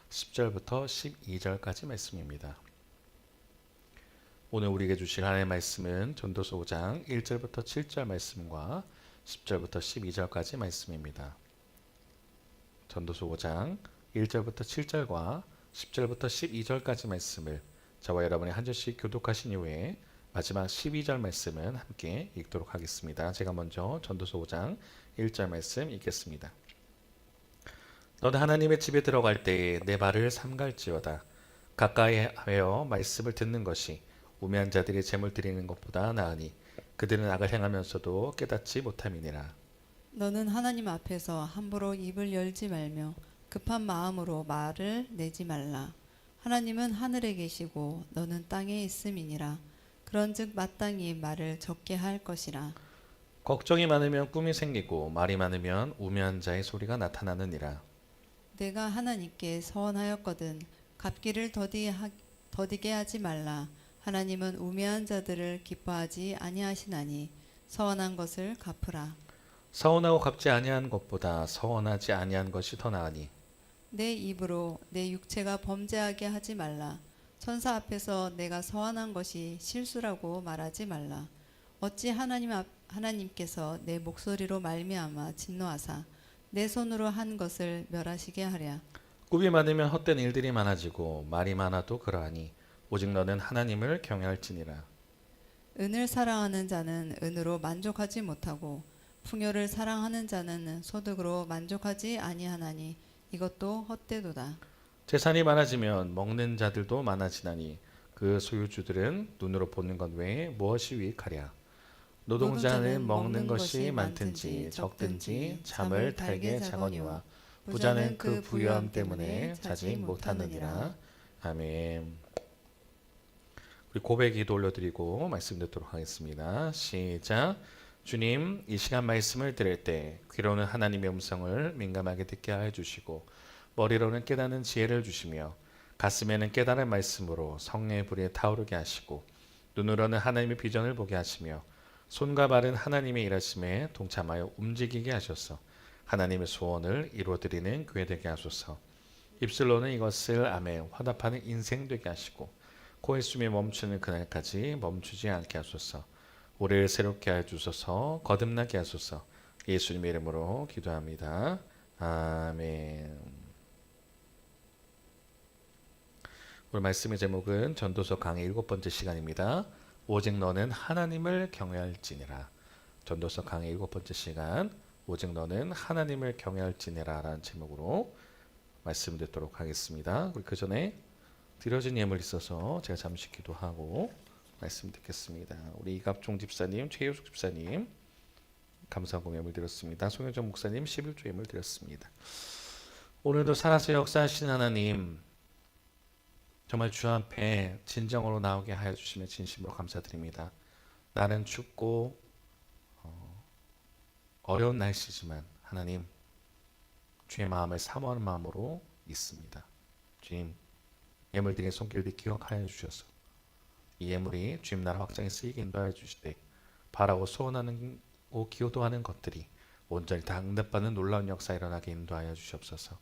10절부터 12절까지 말씀입니다. 오늘 우리에게 주실 하나님의 말씀은 전도서 5장 1절부터 7절 말씀과 10절부터 12절까지 말씀입니다. 전도서 5장 1절부터 7절과 10절부터 12절까지 말씀을 저와 여러분이 한 절씩 교독하신 이후에 마지막 12절 말씀은 함께 읽도록 하겠습니다. 제가 먼저 전도서 5장 1절 말씀 읽겠습니다. 너는 하나님의 집에 들어갈 때에 내 발을 삼갈지어다. 가까이 하여 말씀을 듣는 것이 우매한 자들이 재물 드리는 것보다 나으니 그들은 악을 행하면서도 깨닫지 못함이니라. 너는 하나님 앞에서 함부로 입을 열지 말며 급한 마음으로 말을 내지 말라. 하나님은 하늘에 계시고 너는 땅에 있음이니라. 그런즉 마땅히 말을 적게 할 것이라. 걱정이 많으면 꿈이 생기고 말이 많으면 우매한 자의 소리가 나타나느니라. 내가 하나님께 서원하였거든 갚기를 더디게 하지 말라. 하나님은 우매한 자들을 기뻐하지 아니하시나니 서원한 것을 갚으라. 서운하고 갚지 아니한 것보다 서운하지 아니한 것이 더 나으니 내 입으로 내 육체가 범죄하게 하지 말라. 천사 앞에서 내가 서원한 것이 실수라고 말하지 말라. 어찌 하나님께서 내 목소리로 말미암아 진노하사 내 손으로 한 것을 멸하시게 하랴. 꿈이 많으면 헛된 일들이 많아지고 말이 많아도 그러하니 오직 너는 하나님을 경외할지니라. 은을 사랑하는 자는 은으로 만족하지 못하고 풍요를 사랑하는 자는 소득으로 만족하지 아니하나니 이것도 헛되도다. 재산이 많아지면 먹는 자들도 많아지나니 그 소유주들은 눈으로 보는 것 외에 무엇이 유익하랴. 노동자는 먹는 것이 많든지 적든지 잠을 달게 자거니와 부자는 그 부유함 때문에 자지 못하느니라. 아멘. 우리 고백 기도 올려드리고 말씀 듣도록 하겠습니다. 시작. 주님, 이 시간 말씀을 들을 때 귀로는 하나님의 음성을 민감하게 듣게 하여 주시고 머리로는 깨닫는 지혜를 주시며 가슴에는 깨달은 말씀으로 성령의 불이 타오르게 하시고 눈으로는 하나님의 비전을 보게 하시며 손과 발은 하나님의 일하심에 동참하여 움직이게 하셔서 하나님의 소원을 이루어드리는 교회 되게 하소서. 입술로는 이것을 아멘 화답하는 인생 되게 하시고 코의 숨이 멈추는 그날까지 멈추지 않게 하소서. 올해를 새롭게 해 주소서. 거듭나게 하소서. 예수님의 이름으로 기도합니다. 아멘. 오늘 말씀의 제목은 전도서 강의 7번째 시간입니다. 오직 너는 하나님을 경외할지니라. 전도서 강의 7번째 시간, 오직 너는 하나님을 경외할지니라 라는 제목으로 말씀 듣도록 하겠습니다. 우리 그 전에 드려진 예물 있어서 제가 잠시 기도하고 말씀 듣겠습니다. 우리 이갑종 집사님, 최효숙 집사님 감사하고 예물 드렸습니다. 송영정 목사님 11조 예물 드렸습니다. 오늘도 살아서 역사하신 하나님, 정말 주 앞에 진정으로 나오게 하여 주시며 진심으로 감사드립니다. 날은 춥고 어려운 날씨지만 하나님, 주의 마음을 사모하는 마음으로 있습니다. 주님, 예물드린 손길들 기억하여 주셔서 이 예물이 주님 나라 확장에 쓰이게 인도하여 주시되 바라고 소원하는 기도하는 것들이 온전히 다 응답받는 놀라운 역사 일어나게 인도하여 주시옵소서.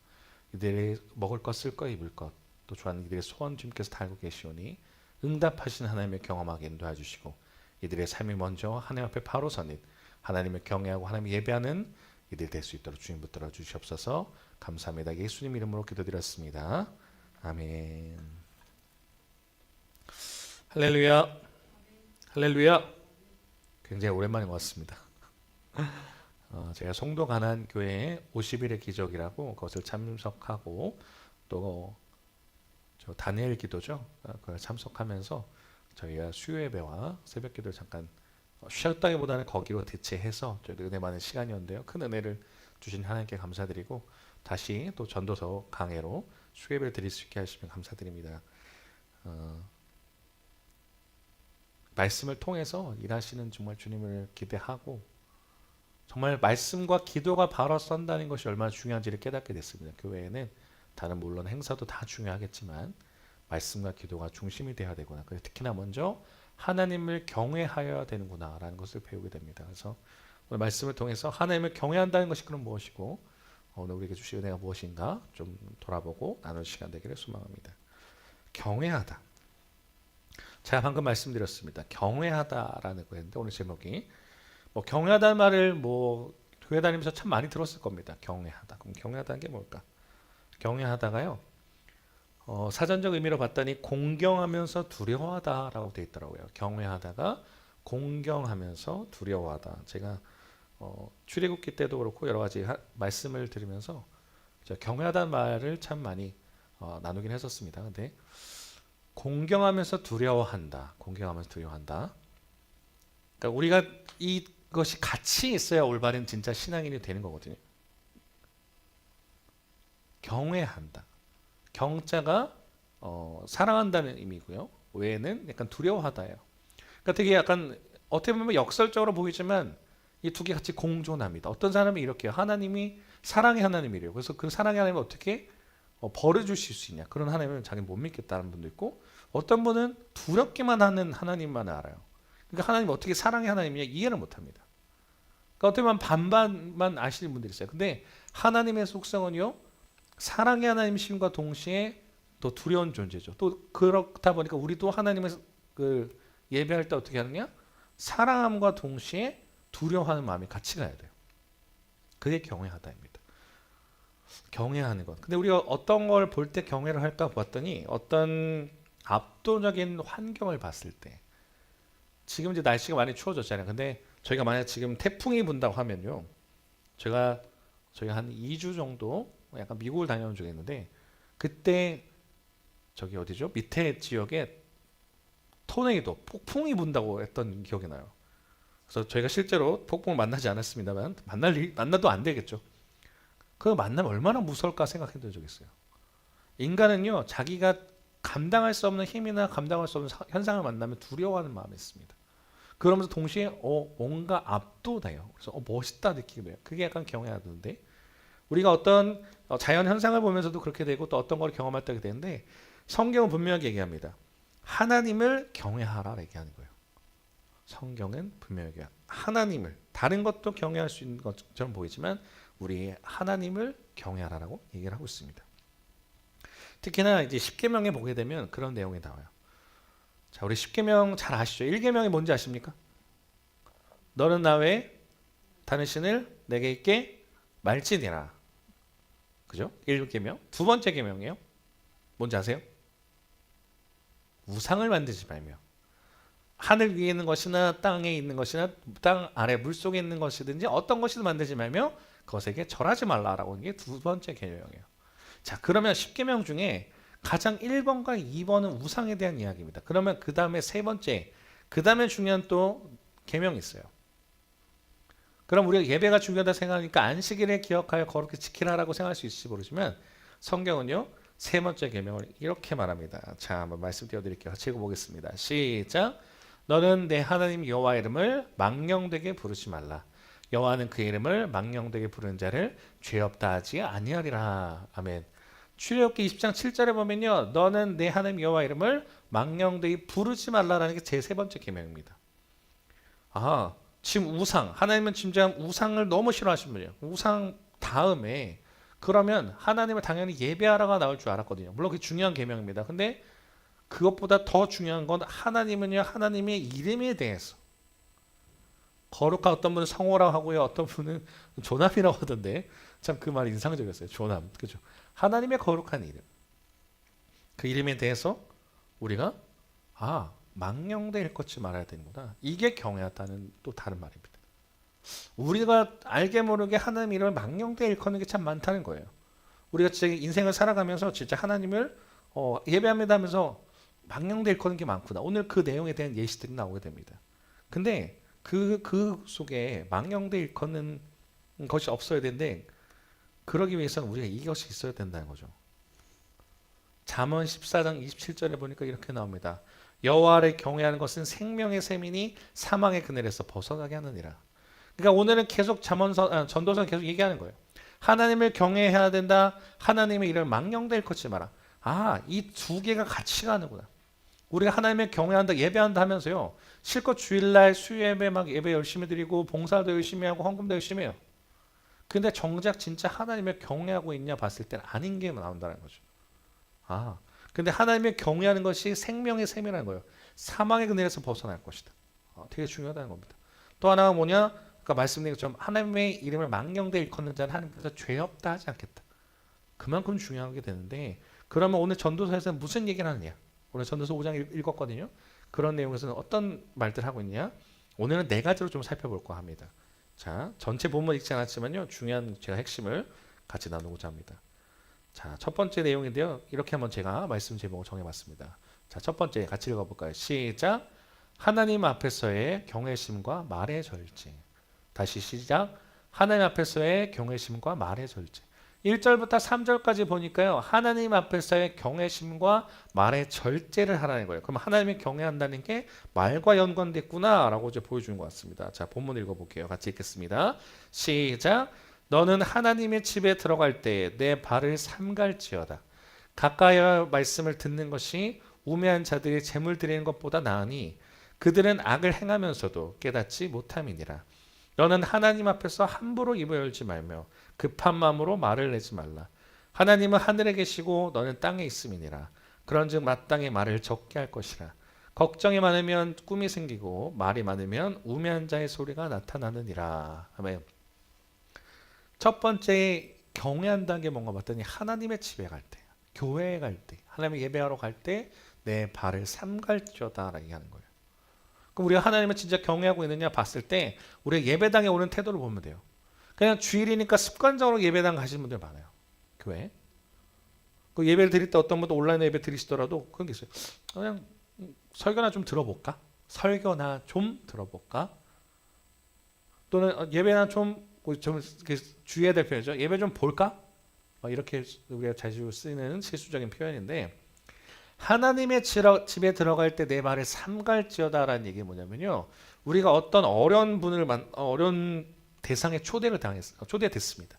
이들이 먹을 것, 쓸 것, 입을 것, 또 좋아하는 이들의 소원 주님께서 다 알고 계시오니 응답하신 하나님을 경험하게 인도하여 주시고 이들의 삶이 먼저 하나님 앞에 바로 서는 하나님을 경외하고 하나님을 예배하는 이들 될 수 있도록 주님 붙들어 주시옵소서. 감사합니다. 예수님 이름으로 기도드렸습니다. 아멘. 할렐루야. 할렐루야. 굉장히 오랜만에 왔습니다. 제가 송도 가난교회 50일의 기적이라고 그것을 참석하고 또 저 다니엘 기도죠. 그걸 참석하면서 저희가 수요 예배와 새벽 기도를 잠깐 쉬었다기보다는 거기로 대체해서 저희 은혜 많은 시간이었는데요. 큰 은혜를 주신 하나님께 감사드리고 다시 또 전도서 강해로 수요 예배를 드릴 수 있게 하시면 감사드립니다. 말씀을 통해서 일하시는 정말 주님을 기대하고 정말 말씀과 기도가 바로 썬다는 것이 얼마나 중요한지를 깨닫게 됐습니다. 교회에는 다른 물론 행사도 다 중요하겠지만 말씀과 기도가 중심이 되어야 되구나. 그래서 특히나 먼저 하나님을 경외하여야 되는구나 라는 것을 배우게 됩니다. 그래서 오늘 말씀을 통해서 하나님을 경외한다는 것이 그럼 무엇이고 오늘 우리에게 주신 은혜가 무엇인가 좀 돌아보고 나눌 시간 되기를 소망합니다. 경외하다. 제가 방금 말씀드렸습니다. 경외하다라는 거였는데 오늘 제목이 경외하다는 말을 교회 다니면서 참 많이 들었을 겁니다. 경외하다. 그럼 경외하다는 게 뭘까? 경외하다가요. 사전적 의미로 봤더니 공경하면서 두려워하다라고 되어 있더라고요. 경외하다가 공경하면서 두려워하다. 제가 출애굽기 때도 그렇고 여러 가지 말씀을 들으면서 경외하다는 말을 참 많이 나누긴 했었습니다. 근데 공경하면서 두려워한다. 공경하면서 두려워한다. 그러니까 우리가 이것이 같이 있어야 올바른 진짜 신앙인이 되는 거거든요. 경외한다. 경자가 사랑한다는 의미고요. 외에는 약간 두려워하다예요. 그러니까 되게 약간 어떻게 보면 역설적으로 보이지만 이 두 개 같이 공존합니다. 어떤 사람이 이렇게 하나님이 사랑의 하나님이래요. 그래서 그 사랑의 하나님을 어떻게 벌어 주실 수 있냐. 그런 하나님은 자기는 못 믿겠다는 분도 있고 어떤 분은 두렵기만 하는 하나님만 알아요. 그러니까 하나님 어떻게 사랑의 하나님이냐 이해를 못합니다. 그러니까 어떻게 보면 반반만 아시는 분들이 있어요. 근데 하나님의 속성은요. 사랑의 하나님이심과 동시에 또 두려운 존재죠. 또 그렇다 보니까 우리도 하나님을 예배할 때 어떻게 하느냐? 사랑함과 동시에 두려워하는 마음이 같이 가야 돼요. 그게 경외하다입니다. 경외하는 것. 근데 우리가 어떤 걸 볼 때 경외를 할까 봤더니 어떤 압도적인 환경을 봤을 때 지금 이제 날씨가 많이 추워졌잖아요. 근데 저희가 만약 지금 태풍이 분다고 하면요. 저희가 한 2주 정도 약간 미국을 다녀온 적이 있는데 그때 저기 어디죠? 밑에 지역에 토네이도 폭풍이 분다고 했던 기억이 나요. 그래서 저희가 실제로 폭풍을 만나지 않았습니다만 만나도 안 되겠죠. 그 만나면 얼마나 무서울까 생각해 본 적이 있어요. 인간은요. 자기가 감당할 수 없는 힘이나 감당할 수 없는 현상을 만나면 두려워하는 마음이 있습니다. 그러면서 동시에 뭔가 압도돼요. 그래서 멋있다 느끼게 돼요. 그게 약간 경외하던데 우리가 어떤 자연 현상을 보면서도 그렇게 되고 또 어떤 걸 경험할 때 되는데 성경은 분명하게 얘기합니다. 하나님을 경외하라 얘기하는 거예요. 성경은 분명하게 하나님을 다른 것도 경외할 수 있는 것처럼 보이지만 우리 하나님을 경외하라라고 얘기를 하고 있습니다. 특히나 이제 십계명에 보게 되면 그런 내용이 나와요. 자, 우리 십계명 잘 아시죠? 1계명이 뭔지 아십니까? 너는 나 외에 다른 신을 내게 있게 말지니라. 그죠? 1계명. 두 번째 계명이에요. 뭔지 아세요? 우상을 만들지 말며 하늘 위에 있는 것이나 땅에 있는 것이나 땅 아래 물속에 있는 것이든지 어떤 것이든 만들지 말며 그것에게 절하지 말라라고 하는 게 두 번째 계명이에요. 자, 그러면 10계명 중에 가장 1번과 2번은 우상에 대한 이야기입니다. 그러면 그 다음에 세 번째, 그 다음에 중요한 또 계명이 있어요. 그럼 우리가 예배가 중요하다 생각하니까 안식일에 기억하여 거룩히 지키라라고 생각할 수 있을지 모르지만 성경은요. 세 번째 계명을 이렇게 말합니다. 자, 한번 말씀 띄워드릴게요. 같이 읽어보겠습니다. 시작. 너는 내 하나님 여호와 이름을 망령되게 부르지 말라. 여호와는 그 이름을 망령되게 부르는 자를 죄 없다 하지 아니하리라. 아멘. 출애굽기 20장 7절에 보면요. 너는 내 하나님 여호와 이름을 망령되게 부르지 말라라는 게 제 세 번째 계명입니다. 지금 우상, 하나님은 진짜 우상을 너무 싫어하시는 분이에요. 우상 다음에 그러면 하나님을 당연히 예배하라가 나올 줄 알았거든요. 물론 그게 중요한 계명입니다. 근데 그것보다 더 중요한 건 하나님은요. 하나님의 이름에 대해서 거룩한 어떤 분은 성호라고 하고요. 어떤 분은 조남이라고 하던데 참 그 말 인상적이었어요. 조남. 그죠? 하나님의 거룩한 이름. 그 이름에 대해서 우리가 망령되 일컫지 말아야 되는구나. 이게 경외하다는 또 다른 말입니다. 우리가 알게 모르게 하나님 이름을 망령되 일컫는 게 참 많다는 거예요. 우리가 진짜 인생을 살아가면서 진짜 하나님을 예배합니다 하면서 망령되 일컫는 게 많구나. 오늘 그 내용에 대한 예시들이 나오게 됩니다. 근데 그 속에 망령되 일컫는 것이 없어야 되는데 그러기 위해서는 우리가 이것이 있어야 된다는 거죠. 잠언 14장 27절에 보니까 이렇게 나옵니다. 여호와를 경외하는 것은 생명의 셈이니 사망의 그늘에서 벗어나게 하느니라. 그러니까 오늘은 계속 전도서는 계속 얘기하는 거예요. 하나님을 경외해야 된다. 하나님의 이름을 망령되 일컫지 마라. 이 두 개가 같이 가는구나. 우리가 하나님을 경외한다, 예배한다 하면서요. 실컷 주일날 수요예배 막 예배 열심히 드리고 봉사도 열심히 하고 헌금도 열심히 해요. 근데 정작 진짜 하나님을 경외하고 있냐 봤을 때는 아닌 게 나온다는 거죠. 아, 근데 하나님을 경외하는 것이 생명의 셈이라는 거예요. 사망의 그늘에서 벗어날 것이다. 되게 중요하다는 겁니다. 또 하나가 뭐냐? 아까 말씀드린 것처럼 하나님의 이름을 망령되이 일컫는 자는 하나님께서 죄 없다 하지 않겠다. 그만큼 중요하게 되는데, 그러면 오늘 전도서에서는 무슨 얘기를 하느냐? 오늘 전도서 5장 읽었거든요. 그런 내용에서는 어떤 말들 하고 있냐? 오늘은 네 가지로 좀 살펴볼까 합니다. 자, 전체 본문 읽지 않았지만요, 중요한 제가 핵심을 같이 나누고자 합니다. 자, 첫 번째 내용인데요. 이렇게 한번 제가 말씀 제목을 정해봤습니다. 자, 첫 번째 같이 읽어볼까요? 시작. 하나님 앞에서의 경외심과 말의 절제. 다시 시작. 하나님 앞에서의 경외심과 말의 절제. 1절부터 3절까지 보니까요, 하나님 앞에서의 경외심과 말의 절제를 하라는 거예요. 그럼 하나님을 경외한다는 게 말과 연관됐구나라고 이제 보여주는 것 같습니다. 자, 본문 읽어볼게요. 같이 읽겠습니다. 시작. 너는 하나님의 집에 들어갈 때 내 발을 삼갈지어다. 가까이와 말씀을 듣는 것이 우매한 자들이 재물 드리는 것보다 나으니 그들은 악을 행하면서도 깨닫지 못함이니라. 너는 하나님 앞에서 함부로 입을 열지 말며 급한 마음으로 말을 내지 말라. 하나님은 하늘에 계시고 너는 땅에 있음이니라. 그런즉 마땅히 말을 적게 할 것이라. 걱정이 많으면 꿈이 생기고 말이 많으면 우매한 자의 소리가 나타나느니라. 아멘. 첫 번째 경외한다는 게 뭔가 봤더니 하나님의 집에 갈 때, 교회에 갈 때, 하나님의 예배하러 갈 때 내 발을 삼갈지어다라고 얘기하는 거예요. 그럼 우리가 하나님을 진짜 경외하고 있느냐 봤을 때 우리가 예배당에 오는 태도를 보면 돼요. 그냥 주일이니까 습관적으로 예배당 가시는 분들 많아요. 교회. 그 예배를 드릴 때 어떤 분도 온라인 예배 드리시더라도 그런 게 있어요. 그냥 설교나 좀 들어볼까? 설교나 좀 들어볼까? 또는 예배나 좀 주의해야 될 표현이죠. 예배 좀 볼까? 이렇게 우리가 자주 쓰는 실수적인 표현인데, 하나님의 집에 들어갈 때 내 발을 삼갈지어다라는 얘기 뭐냐면요, 우리가 어떤 어려운 대상에 초대됐습니다.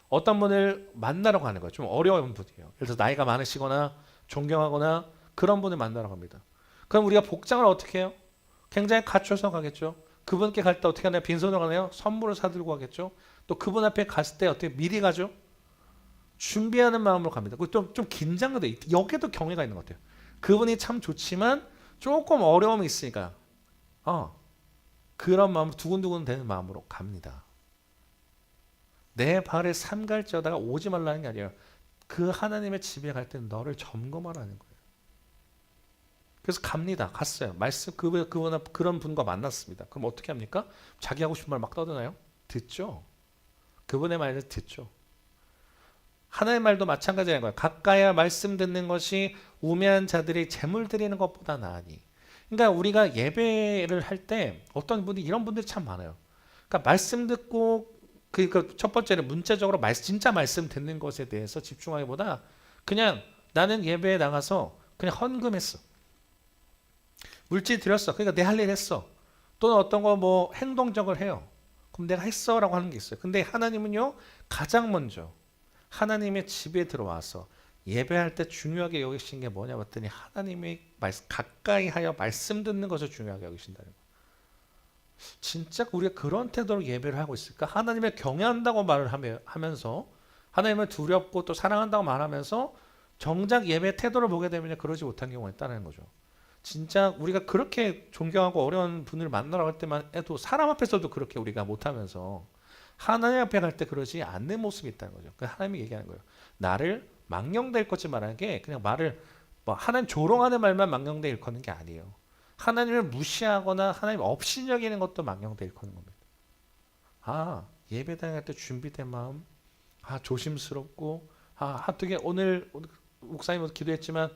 어떤 분을 만나러 가는 거예요. 좀 어려운 분이에요. 그래서 나이가 많으시거나 존경하거나 그런 분을 만나러 갑니다. 그럼 우리가 복장을 어떻게 해요? 굉장히 갖춰서 가겠죠. 그분께 갈 때 어떻게 하나요? 빈손으로 가나요? 선물을 사들고 가겠죠. 또 그분 앞에 갔을 때 어떻게 미리 가죠? 준비하는 마음으로 갑니다. 좀 긴장도 돼. 여기에도 경외가 있는 것 같아요. 그분이 참 좋지만 조금 어려움이 있으니까 그런 마음, 두근두근 되는 마음으로 갑니다. 내 발에 삼갈지어다가 오지 말라는 게 아니에요. 그 하나님의 집에 갈 때는 너를 점검하라는 거예요. 그래서 갑니다. 갔어요. 그런 분과 만났습니다. 그럼 어떻게 합니까? 자기 하고 싶은 말 막 떠드나요? 듣죠. 그분의 말을 듣죠. 하나님의 말도 마찬가지라는 거예요. 가까이야 말씀 듣는 것이 우매한 자들이 재물 드리는 것보다 나으니. 그러니까 우리가 예배를 할 때 어떤 분이 이런 분들이 참 많아요. 그러니까 말씀 듣고 첫 번째는 문자적으로 진짜 말씀 듣는 것에 대해서 집중하기보다 그냥 나는 예배에 나가서 그냥 헌금했어. 물질 드렸어. 그러니까 내 할 일 했어. 또는 어떤 거 뭐 행동적을 해요. 그럼 내가 했어라고 하는 게 있어요. 근데 하나님은요, 가장 먼저 하나님의 집에 들어와서 예배할 때 중요하게 여기신 게 뭐냐 봤더니 하나님의 가까이 하여 말씀 듣는 것을 중요하게 여기신다는 거예요. 진짜 우리가 그런 태도로 예배를 하고 있을까? 하나님을 경외한다고 말을 하면서, 하나님을 두렵고 또 사랑한다고 말하면서 정작 예배 태도를 보게 되면 그러지 못한 경우가 있다는 거죠. 진짜 우리가 그렇게 존경하고 어려운 분을 만나러 갈 때만 해도 사람 앞에서도 그렇게 우리가 못하면서 하나님 앞에 갈 때 그러지 않는 모습이 있다는 거죠. 하나님이 얘기하는 거예요. 나를 망령되이 일컫지 말라는 게 그냥 말을 하나님 조롱하는 말만 망령되이 일컫는 게 아니에요. 하나님을 무시하거나 하나님 없이 여기는 것도 망령되이 일컫는 겁니다. 예배당에 갈 때 준비된 마음, 조심스럽고, 어떻게 오늘 목사님 기도했지만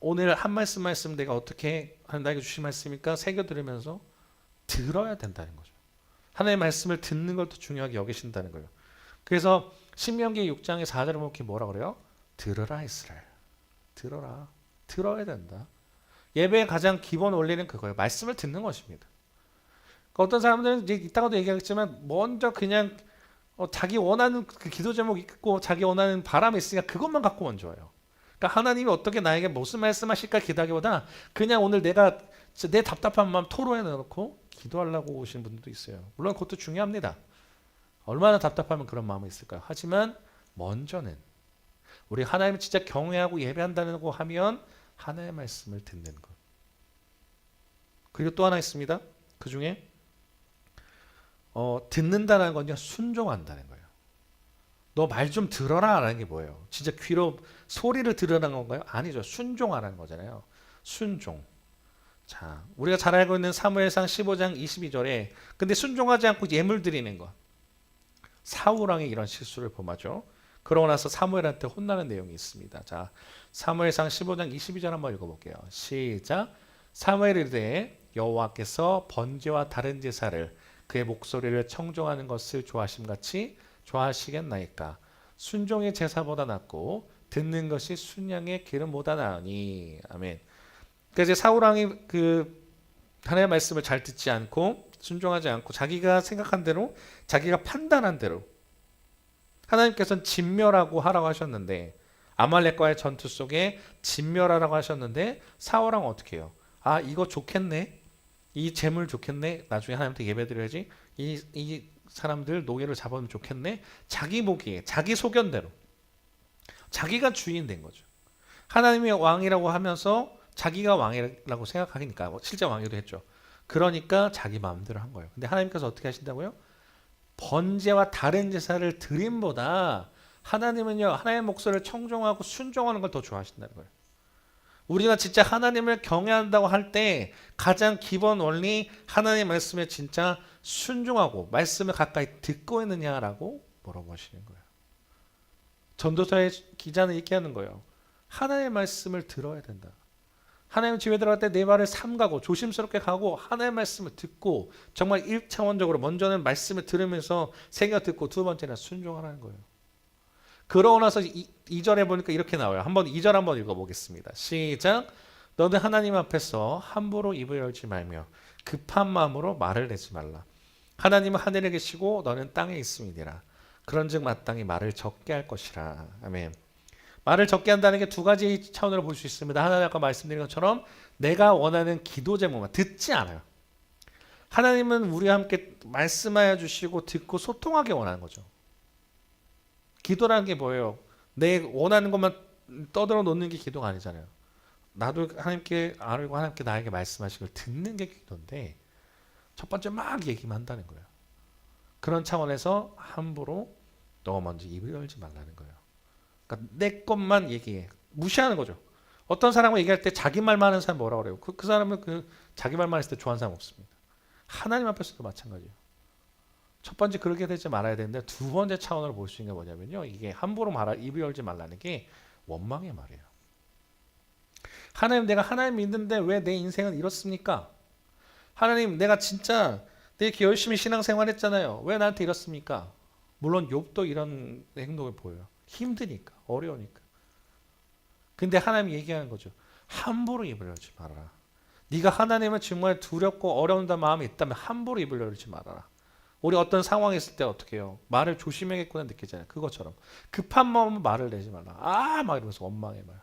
오늘 한 말씀 내가 어떻게 나에게 주신 말씀이니까 새겨 들으면서 들어야 된다는 거죠. 하나님의 말씀을 듣는 것도 중요하게 여기신다는 거예요. 그래서 신명기 6장의 4절을 보면 뭐라 그래요? 들으라 이스라엘. 들어야 된다. 예배의 가장 기본 원리는 그거예요. 말씀을 듣는 것입니다. 어떤 사람들은 이제 이따가도 얘기하겠지만 먼저 그냥 자기 원하는 그 기도 제목 있고 자기 원하는 바람이 있으니까 그것만 갖고 먼저 와요. 그러니까 하나님이 어떻게 나에게 무슨 말씀하실까 기도하기보다 그냥 오늘 내가 내 답답한 마음 토로해 놓고 기도하려고 오신 분들도 있어요. 물론 그것도 중요합니다. 얼마나 답답하면 그런 마음이 있을까요? 하지만 먼저는 우리 하나님을 진짜 경외하고 예배한다고 하면 하나님의 말씀을 듣는 것. 그리고 또 하나 있습니다. 그 중에 듣는다는 건요, 순종한다는 거예요. 너 말 좀 들어라 라는 게 뭐예요? 진짜 귀로 소리를 들으라는 건가요? 아니죠. 순종하라는 거잖아요. 순종. 자, 우리가 잘 알고 있는 사무엘상 15장 22절에 근데 순종하지 않고 예물 드리는 것. 사울왕이 이런 실수를 범하죠. 그러고 나서 사무엘한테 혼나는 내용이 있습니다. 자, 사무엘상 15장 22절 한번 읽어볼게요. 시작. 사무엘이 이르되 여호와께서 번제와 다른 제사를 그의 목소리를 청종하는 것을 좋아하심같이 좋아하시겠나이까. 순종의 제사보다 낫고 듣는 것이 순양의 기름보다 나으니. 아멘. 그러니까 이제 사울왕이 그 하나님의 말씀을 잘 듣지 않고 순종하지 않고 자기가 생각한 대로 자기가 판단한 대로 하나님께서는 진멸하고 하라고 하셨는데 아말렉과의 전투 속에 진멸하라고 하셨는데 사울왕은 어떻게 해요? 아 이거 좋겠네. 이 재물 좋겠네. 나중에 하나님한테 예배드려야지. 이 사람들 노예를 잡으면 좋겠네. 자기 보기에 자기 소견대로 자기가 주인 된 거죠. 하나님이 왕이라고 하면서 자기가 왕이라고 생각하니까 실제 왕이기도 했죠. 그러니까 자기 마음대로 한 거예요. 근데 하나님께서 어떻게 하신다고요? 번제와 다른 제사를 드림보다 하나님은요 하나님의 목소리를 청종하고 순종하는 걸 더 좋아하신다는 거예요. 우리가 진짜 하나님을 경외한다고 할 때 가장 기본 원리 하나님의 말씀에 진짜 순종하고 말씀을 가까이 듣고 있느냐라고 물어보시는 거예요. 전도서의 기자는 이렇게 하는 거예요. 하나님의 말씀을 들어야 된다. 하나님 집에 들어갈 때 내 발을 삼가고 조심스럽게 가고 하나님의 말씀을 듣고 정말 1차원적으로 먼저는 말씀을 들으면서 새겨 듣고 두 번째는 순종하라는 거예요. 그러고 나서 2절에 보니까 이렇게 나와요. 한번 2절 한번 읽어보겠습니다. 시작. 너는 하나님 앞에서 함부로 입을 열지 말며 급한 마음으로 말을 내지 말라. 하나님은 하늘에 계시고 너는 땅에 있음이니라. 그런즉 마땅히 말을 적게 할 것이라. 아멘. 말을 적게 한다는 게 두 가지 차원으로 볼 수 있습니다. 하나는 아까 말씀드린 것처럼 내가 원하는 기도 제목만 듣지 않아요. 하나님은 우리와 함께 말씀하여 주시고 듣고 소통하게 원하는 거죠. 기도라는 게 뭐예요? 내 원하는 것만 떠들어 놓는 게 기도가 아니잖아요. 나도 하나님께 알고 하나님께 나에게 말씀하시는 걸 듣는 게 기도인데 첫 번째 막 얘기만 한다는 거예요. 그런 차원에서 함부로 너 먼저 입을 열지 말라는 거예요. 그러니까 내 것만 얘기해. 무시하는 거죠. 어떤 사람과 얘기할 때 자기 말만 하는 사람 뭐라고 그래요? 그 사람은 그 자기 말만 했을 때 좋아하는 사람 없습니다. 하나님 앞에서도 마찬가지예요. 첫 번째 그렇게 되지 말아야 되는데 두 번째 차원으로 볼 수 있는 게 뭐냐면요. 이게 함부로 입을 열지 말라는 게 원망의 말이에요. 하나님 내가 하나님 믿는데 왜 내 인생은 이렇습니까? 하나님 내가 진짜 이렇게 열심히 신앙생활 했잖아요. 왜 나한테 이렇습니까? 물론 욥도 이런 행동을 보여요. 힘드니까 어려우니까. 근데 하나님이 얘기하는 거죠. 함부로 입을 열지 말아라. 네가 하나님을 정말 두렵고 어려운다는 마음이 있다면 함부로 입을 열지 말아라. 우리 어떤 상황에 있을 때 어떻게 해요? 말을 조심해야겠구나 느끼잖아요. 그것처럼 급한 마음은 말을 내지 말라. 막 이러면서 원망의 말.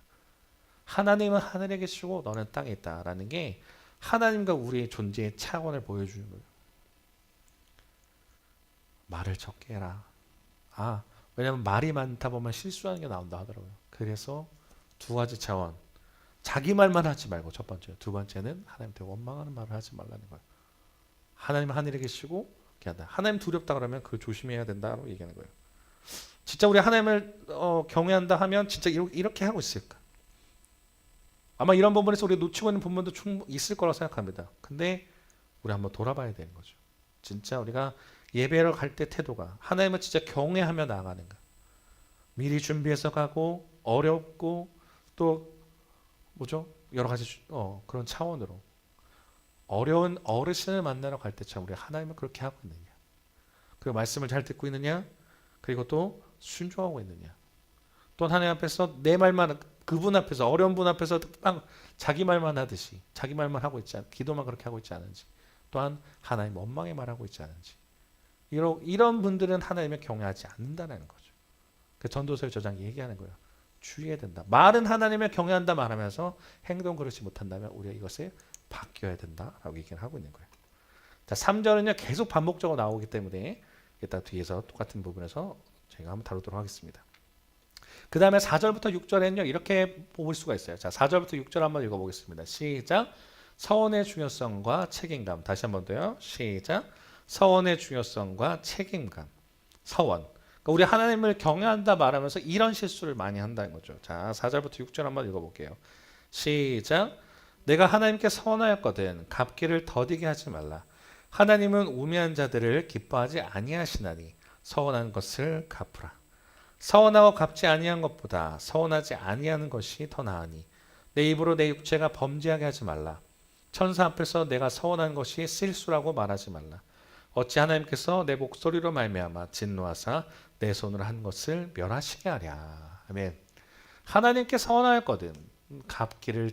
하나님은 하늘에 계시고 너는 땅에 있다라는 게 하나님과 우리의 존재의 차원을 보여주는 거예요. 말을 적게 해라. 왜냐하면 말이 많다 보면 실수하는 게 나온다 하더라고요. 그래서 두 가지 차원. 자기 말만 하지 말고 첫 번째. 두 번째는 하나님한테 원망하는 말을 하지 말라는 거예요. 하나님은 하늘에 계시고 하나님 두렵다 그러면 그걸 조심해야 된다고 얘기하는 거예요. 진짜 우리 하나님을 경외한다 하면 진짜 이렇게 하고 있을까? 아마 이런 부분에서 우리 놓치고 있는 부분도 충분히 있을 거라고 생각합니다. 근데 우리 한번 돌아봐야 되는 거죠. 진짜 우리가 예배를 갈 때 태도가 하나님을 진짜 경외하며 나아가는가? 미리 준비해서 가고 어렵고 또 뭐죠? 여러 가지 그런 차원으로 어려운 어르신을 만나러 갈 때처럼 우리 하나님을 그렇게 하고 있느냐? 그리고 말씀을 잘 듣고 있느냐? 그리고 또 순종하고 있느냐? 또 하나님 앞에서 내 말만 그분 앞에서 어려운 분 앞에서 자기 말만 하듯이 자기 말만 하고 있지 기도만 그렇게 하고 있지 않은지 또한 하나님 원망의 말하고 있지 않은지 이런 분들은 하나님을 경외하지 않는다는 거죠. 그 전도서의 저장이 얘기하는 거예요. 주의해야 된다. 말은 하나님을 경외한다 말하면서 행동 그렇지 못한다면 우리가 이것을 바뀌어야 된다라고 얘기를 하고 있는 거예요. 자, 3절은요 계속 반복적으로 나오기 때문에 이따 뒤에서 똑같은 부분에서 제가 한번 다루도록 하겠습니다. 그 다음에 4절부터 6절에는요 이렇게 볼 수가 있어요. 자, 4절부터 6절 한번 읽어보겠습니다. 시작. 서원의 중요성과 책임감. 다시 한번 더요. 시작. 서원의 중요성과 책임감. 서원. 그러니까 우리 하나님을 경외한다 말하면서 이런 실수를 많이 한다는 거죠. 자, 4절부터 6절 한번 읽어볼게요. 시작. 내가 하나님께 서원하였거든 갚기를 더디게 하지 말라. 하나님은 우매한 자들을 기뻐하지 아니하시나니 서원한 것을 갚으라. 서원하고 갚지 아니한 것보다 서원하지 아니하는 것이 더 나으니 내 입으로 내 육체가 범죄하게 하지 말라. 천사 앞에서 내가 서원한 것이 실수라고 말하지 말라. 어찌 하나님께서 내 목소리로 말미암아 진노하사 내 손으로 한 것을 멸하시게 하랴. 아멘. 하나님께 서원하였거든 갚기를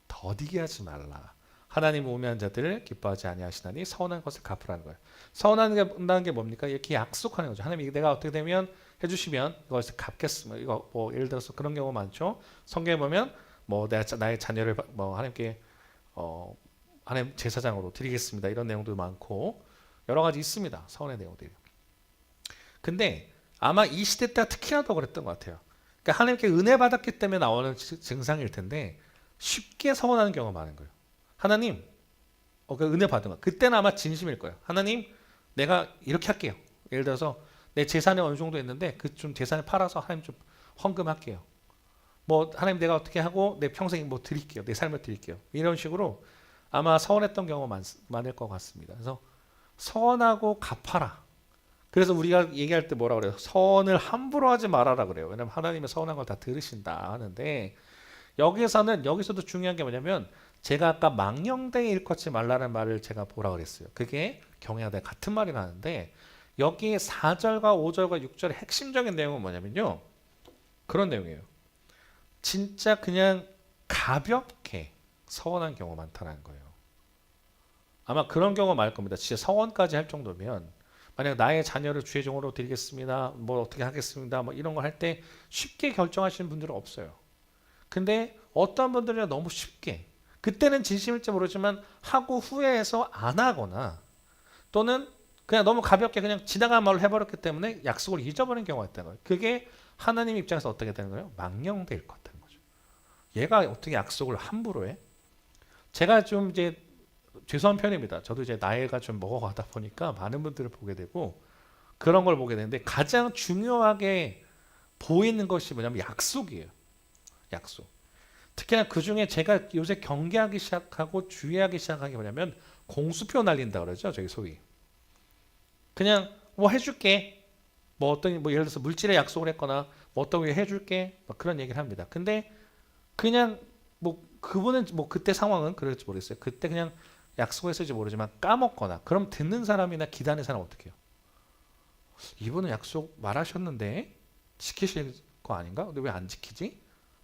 더디게 하지 말라. 하나님 우매한 자들을 기뻐하지 아니하시나니 서원한 것을 갚으라는 거예요. 서원한다는 게 뭡니까? 이렇게 약속하는 거죠. 하나님 내가 어떻게 되면 해주시면 이것을 갚겠습니다. 이거 뭐 예를 들어서 그런 경우 많죠. 성경에 보면 뭐 나의 자녀를 뭐 하나님께 하나님 제사장으로 드리겠습니다. 이런 내용도 많고 여러 가지 있습니다. 서원의 내용들이. 근데 아마 이 시대 때 특히나 더 그랬던 것 같아요. 그러니까 하나님께 은혜 받았기 때문에 나오는 증상일 텐데 쉽게 서원하는 경우가 많은 거예요. 하나님, 그 은혜 받은 거. 그때는 아마 진심일 거예요. 하나님, 내가 이렇게 할게요. 예를 들어서 내 재산이 어느 정도 있는데 그 좀 재산을 팔아서 하나님 좀 헌금할게요. 뭐 하나님 내가 어떻게 하고 내 평생 뭐 드릴게요. 내 삶을 드릴게요. 이런 식으로 아마 서원했던 경우가 많을 것 같습니다. 그래서 서원하고 갚아라. 그래서 우리가 얘기할 때 뭐라 그래요? 서원을 함부로 하지 말아라 그래요. 왜냐면 하나님의 서원한 걸 다 들으신다 하는데 여기서도 중요한 게 뭐냐면 제가 아까 망령되이 일컫지 말라는 말을 제가 뭐라 그랬어요. 그게 경외하다 같은 말이 나는데 여기 4절과 5절과 6절의 핵심적인 내용은 뭐냐면요. 그런 내용이에요. 진짜 그냥 가볍게 서원한 경우가 많다는 거예요. 아마 그런 경우가 많을 겁니다. 진짜 서원까지 할 정도면 만약 나의 자녀를 주의 종으로 드리겠습니다. 뭐 어떻게 하겠습니다. 뭐 이런 걸 할 때 쉽게 결정하시는 분들은 없어요. 근데 어떤 분들은 너무 쉽게 그때는 진심일지 모르지만 하고 후회해서 안 하거나 또는 그냥 너무 가볍게 그냥 지나가는 말로 해버렸기 때문에 약속을 잊어버린 경우가 있다는 거예요. 그게 하나님 입장에서 어떻게 되는 거예요? 망령될 것 같다는 거죠. 얘가 어떻게 약속을 함부로 해? 제가 좀 이제 죄송한 편입니다. 저도 이제 나이가 좀 먹어가다 보니까 많은 분들을 보게 되고 그런 걸 보게 되는데 가장 중요하게 보이는 것이 뭐냐면 약속이에요. 약속. 특히나 그 중에 제가 요새 경계하기 시작하고 주의하기 시작한 게 뭐냐면 공수표 날린다 그러죠. 저기 소위. 그냥 뭐 해줄게. 뭐 어떤 뭐 예를 들어서 물질의 약속을 했거나 뭐 어떤 거 해줄게. 뭐 그런 얘기를 합니다. 근데 그냥 뭐 그분은 뭐 그때 상황은 그럴지 모르겠어요. 그때 그냥 약속했을지 모르지만 까먹거나 그럼 듣는 사람이나 기다리는 사람 어떻게 해요? 이분은 약속 말하셨는데 지키실 거 아닌가? 근데 왜 안 지키지?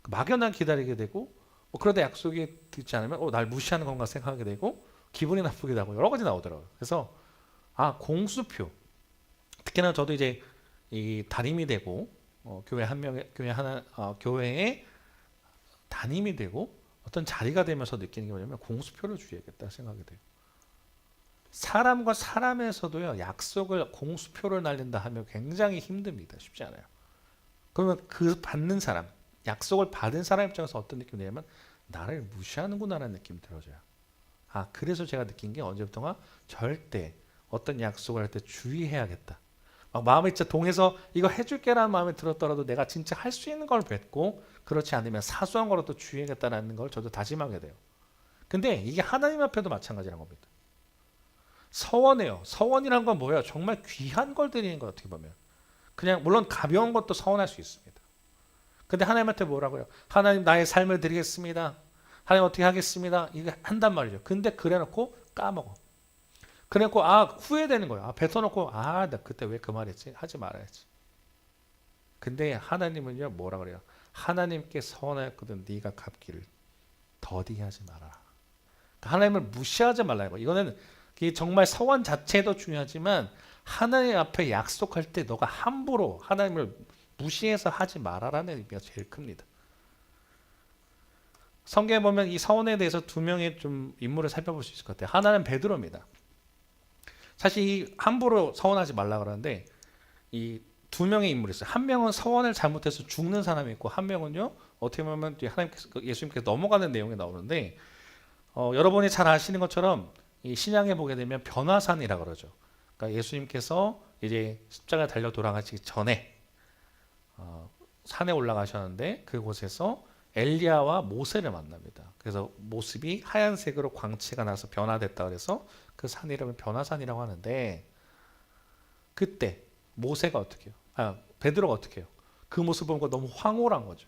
막연하게 기다리게 되고 그러다 약속이 듣지 않으면 날 무시하는 건가 생각하게 되고 기분이 나쁘게 되고 여러 가지 나오더라고요. 그래서 공수표 특히나 저도 이제 이 담임이 되고 교회 교회의 담임이 되고 어떤 자리가 되면서 느끼는 게 뭐냐면 공수표를 주의해야겠다 생각이 돼요. 사람과 사람에서도요 약속을 공수표를 날린다 하면 굉장히 힘듭니다. 쉽지 않아요. 그러면 그 받는 사람 약속을 받은 사람 입장에서 어떤 느낌이 드냐면 나를 무시하는구나라는 느낌이 들어져요. 그래서 제가 느낀 게 언제부턴가 절대 어떤 약속을 할 때 주의해야겠다. 막 마음에 진짜 동해서 이거 해줄게라는 마음이 들었더라도 내가 진짜 할 수 있는 걸 뱉고 그렇지 않으면 사소한 거라도 주의해야겠다는 걸 저도 다짐하게 돼요. 근데 이게 하나님 앞에도 마찬가지라는 겁니다. 서원이에요. 서원이란 건 뭐예요? 정말 귀한 걸 드리는 거 어떻게 보면. 그냥 물론 가벼운 것도 서원할 수 있습니다. 근데 하나님한테 뭐라고요? 하나님 나의 삶을 드리겠습니다. 하나님 어떻게 하겠습니다. 이거 한단 말이죠. 근데 그래놓고 까먹어. 그래놓고 후회되는 거예요. 뱉어놓고 나 그때 왜 그 말했지? 하지 말아야지. 근데 하나님은요 뭐라 그래요? 하나님께 서원하였거든 네가 갚기를 더디게 하지 마라. 하나님을 무시하지 말라고. 이거는 정말 서원 자체도 중요하지만 하나님 앞에 약속할 때 너가 함부로 하나님을 무시해서 하지 마라라는 의미가 제일 큽니다. 성경에 보면 이 서원에 대해서 두 명의 좀 인물을 살펴볼 수 있을 것 같아요. 하나는 베드로입니다. 사실 이 함부로 서원하지 말라 그러는데 이 두 명의 인물이 있어요. 한 명은 서원을 잘못해서 죽는 사람이 있고 한 명은요 어떻게 보면 하나님께서 예수님께서 넘어가는 내용이 나오는데 여러분이 잘 아시는 것처럼 이 신약에 보게 되면 변화산이라 그러죠. 그러니까 예수님께서 이제 십자가 달려 돌아가시기 전에 산에 올라가셨는데 그곳에서 엘리야와 모세를 만납니다. 그래서 모습이 하얀색으로 광채가 나서 변화됐다 그래서 그 산 이름을 변화산이라고 하는데 그때 모세가 어떻게 해요? 베드로가 어떻게 해요? 그 모습 보고 너무 황홀한 거죠.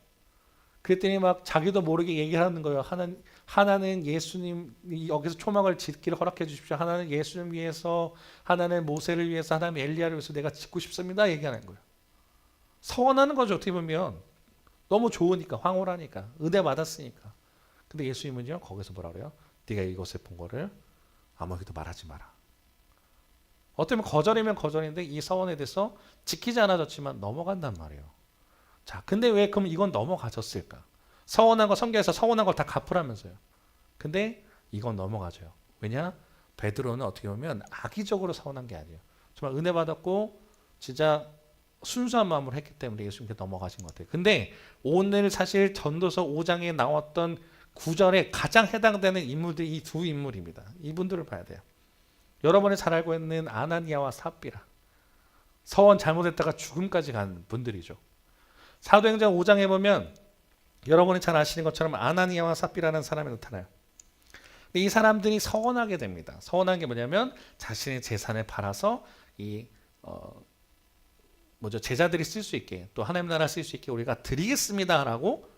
그랬더니 막 자기도 모르게 얘기하는 거예요. 하나는 예수님 여기서 초막을 짓기를 허락해 주십시오. 하나는 예수님 위해서, 하나는 모세를 위해서, 하나는 엘리야를 위해서 내가 짓고 싶습니다. 얘기하는 거예요. 서원하는 거죠. 어떻게 보면 너무 좋으니까, 황홀하니까, 은혜 받았으니까. 근데 예수님은요 거기서 뭐라 그래요? 네가 이것에 본 거를 아무에게도 말하지 마라. 어쩌면 거절이면 거절인데 이 서원에 대해서 지키지 않아졌지만 넘어간단 말이에요. 자, 근데 왜 그럼 이건 넘어가졌을까? 서원한 거 성경에서 서원한 걸 다 갚으라면서요. 근데 이건 넘어가져요. 왜냐? 베드로는 어떻게 보면 악의적으로 서원한 게 아니에요. 정말 은혜 받았고 진짜 순수한 마음으로 했기 때문에 예수님께 넘어가신 것 같아요. 근데 오늘 사실 전도서 5장에 나왔던 구절에 가장 해당되는 인물들이 이 두 인물입니다. 이분들을 봐야 돼요. 여러분이 잘 알고 있는 아나니아와 삽비라. 서원 잘못했다가 죽음까지 간 분들이죠. 사도행전 5장에 보면 여러분이 잘 아시는 것처럼 아나니아와 삽비라는 사람이 나타나요. 근데 이 사람들이 서원하게 됩니다. 서원한 게 뭐냐면 자신의 재산을 팔아서 제자들이 쓸 수 있게 또 하나님 나라 쓸 수 있게 우리가 드리겠습니다라고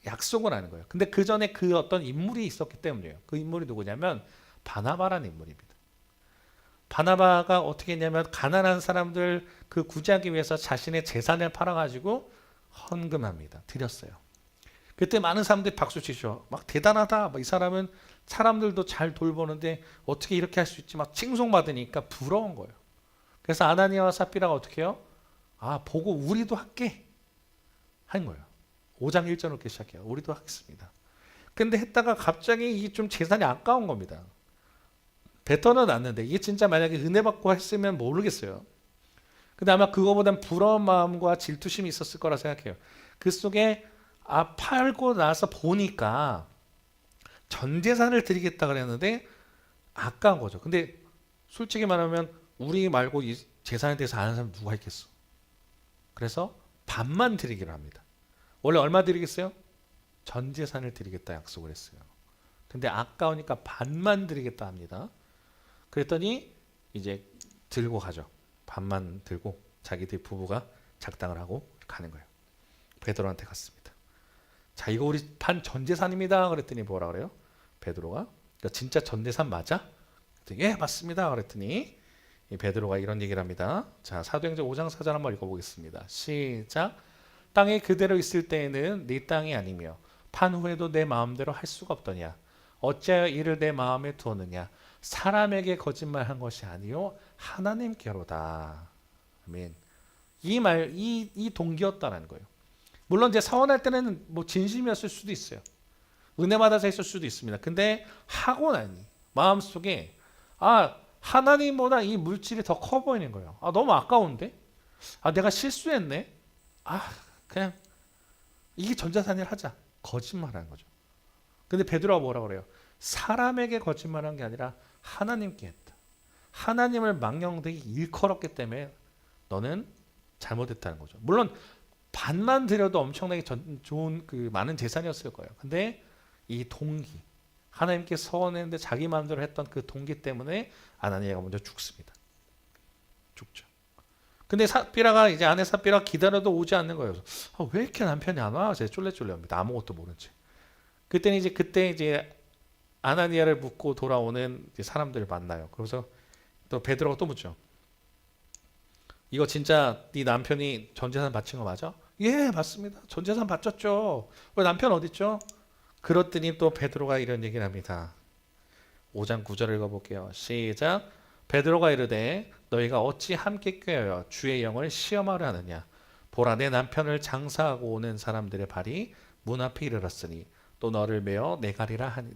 약속을 하는 거예요. 근데 그 전에 그 어떤 인물이 있었기 때문이에요. 그 인물이 누구냐면 바나바라는 인물입니다. 바나바가 어떻게 했냐면 가난한 사람들 그 구제하기 위해서 자신의 재산을 팔아가지고 헌금합니다. 드렸어요. 그때 많은 사람들이 박수 치죠. 막 대단하다. 이 사람은 사람들도 잘 돌보는데 어떻게 이렇게 할 수 있지? 막 칭송받으니까 부러운 거예요. 그래서 아나니아와 삽비라가 어떻게 해요? 보고 우리도 할게. 한 거예요. 5장 1절로 이렇게 시작해요. 우리도 하겠습니다. 근데 했다가 갑자기 이게 좀 재산이 아까운 겁니다. 뱉어는 놨는데 이게 진짜 만약에 은혜 받고 했으면 모르겠어요. 근데 아마 그거보단 부러운 마음과 질투심이 있었을 거라 생각해요. 그 속에 팔고 나서 보니까 전 재산을 드리겠다 그랬는데 아까운 거죠. 근데 솔직히 말하면 우리 말고 이 재산에 대해서 아는 사람 누가 있겠어. 그래서 반만 드리기로 합니다. 원래 얼마 드리겠어요? 전 재산을 드리겠다 약속을 했어요. 근데 아까우니까 반만 드리겠다 합니다. 그랬더니 이제 들고 가죠. 반만 들고 자기들 부부가 작당을 하고 가는 거예요. 베드로한테 갔습니다. 자, 이거 우리 반 전 재산입니다. 그랬더니 뭐라 그래요? 베드로가 진짜 전 재산 맞아? 그랬더니, 예, 맞습니다. 그랬더니 이 베드로가 이런 얘기를 합니다. 자, 사도행전 5장 4절 한번 읽어보겠습니다. 시작. 땅에 그대로 있을 때에는 네 땅이 아니며 판 후에도 내 마음대로 할 수가 없더냐. 어찌하여 이를 내 마음에 두었느냐. 사람에게 거짓말한 것이 아니요 하나님께로다. 아멘. 이 동기였다라는 거예요. 물론 이제 서원할 때는 뭐 진심이었을 수도 있어요. 은혜 받아서 했을 수도 있습니다. 근데 하고 나니 마음속에 하나님보다 이 물질이 더 커 보이는 거예요. 너무 아까운데? 내가 실수했네? 그냥 이게 전자산일 하자. 거짓말하는 거죠. 근데 베드로가 뭐라 그래요? 사람에게 거짓말한 게 아니라 하나님께 했다. 하나님을 망령되게 일컬었기 때문에 너는 잘못했다는 거죠. 물론 반만 드려도 엄청나게 좋은 많은 재산이었을 거예요. 근데 이 동기, 하나님께 서원했는데 자기 마음대로 했던 그 동기 때문에 아나니아가 먼저 죽습니다. 죽죠. 근데 삽비라가 이제 아내 삽비라가 기다려도 오지 않는 거예요. 왜 이렇게 남편이 안 와? 제가 쫄래쫄래합니다. 아무것도 모른 채. 그때 이제 아나니아를 묻고 돌아오는 사람들을 만나요. 그래서 또 베드로가 또 묻죠. 이거 진짜 네 남편이 전재산 바친 거 맞아? 예, 맞습니다. 전재산 바쳤죠. 왜 남편 어디 있죠? 그렇더니 또 베드로가 이런 얘기를 합니다. 5장 9절 읽어볼게요. 시작. 베드로가 이르되 너희가 어찌 함께 꾀하여 주의 영을 시험하려 하느냐. 보라, 내 남편을 장사하고 오는 사람들의 발이 문 앞에 이르렀으니 또 너를 메어 내가리라 하니.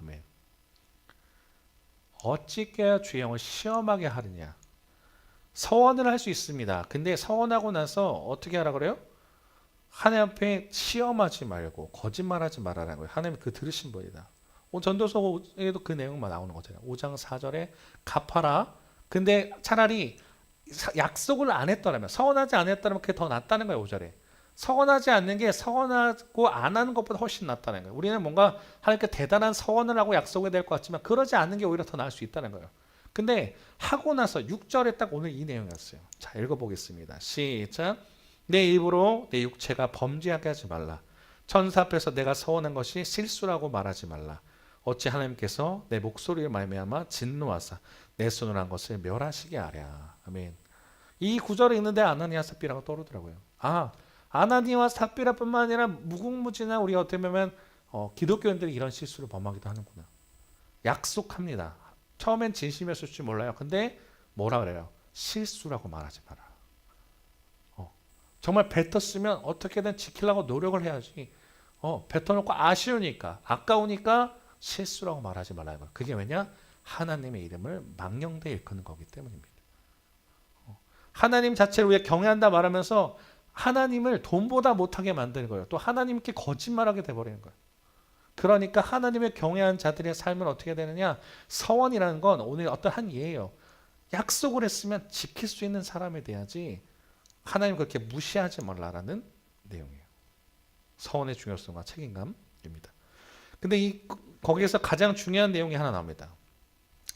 아멘. 어찌 꾀하 주의 영을 시험하게 하느냐. 서원을 할 수 있습니다. 근데 서원하고 나서 어떻게 하라 그래요? 하나님 앞에 시험하지 말고 거짓말하지 말아라는 거예요. 하나님 그 들으신 분이다. 전도서에도 그 내용만 나오는 거잖아요. 5장 4절에 갚아라. 근데 차라리 약속을 안 했더라면, 서원하지 않았더라면 그게 더 낫다는 거예요. 5절에. 서원하지 않는 게 서원하고 안 하는 것보다 훨씬 낫다는 거예요. 우리는 뭔가 하나님께 대단한 서원을 하고 약속이 될 것 같지만 그러지 않는 게 오히려 더 나을 수 있다는 거예요. 근데 하고 나서 6절에 딱 오늘 이 내용이었어요. 자, 읽어보겠습니다. 시작. 내 입으로 내 육체가 범죄하게 하지 말라. 천사 앞에서 내가 서원한 것이 실수라고 말하지 말라. 어찌 하나님께서 내 목소리를 말미암아 진노하사 내 손을 한 것을 멸하시게 하랴. 아멘. 이 구절을 읽는데 아나니아 삽비라가 떠오르더라고요. 아나니아와 삽비라뿐만 아니라 무궁무진한 우리 어떻게 보면 기독교인들이 이런 실수를 범하기도 하는구나. 약속합니다. 처음엔 진심이었을 줄 몰라요. 근데 뭐라 그래요? 실수라고 말하지 마라. 정말 뱉었으면 어떻게든 지키려고 노력을 해야지. 뱉어놓고 아쉬우니까, 아까우니까 실수라고 말하지 말아요. 그게 왜냐? 하나님의 이름을 망령되이 일컫는 거기 때문입니다. 하나님 자체를 왜 경외한다 말하면서 하나님을 돈보다 못하게 만드는 거예요. 또 하나님께 거짓말하게 돼버리는 거예요. 그러니까 하나님을 경외한 자들의 삶은 어떻게 되느냐? 서원이라는 건 오늘 어떤 한 예예요. 약속을 했으면 지킬 수 있는 사람이 돼야지 하나님 그렇게 무시하지 말라라는 내용이에요. 서원의 중요성과 책임감입니다. 근데 거기에서 가장 중요한 내용이 하나 나옵니다.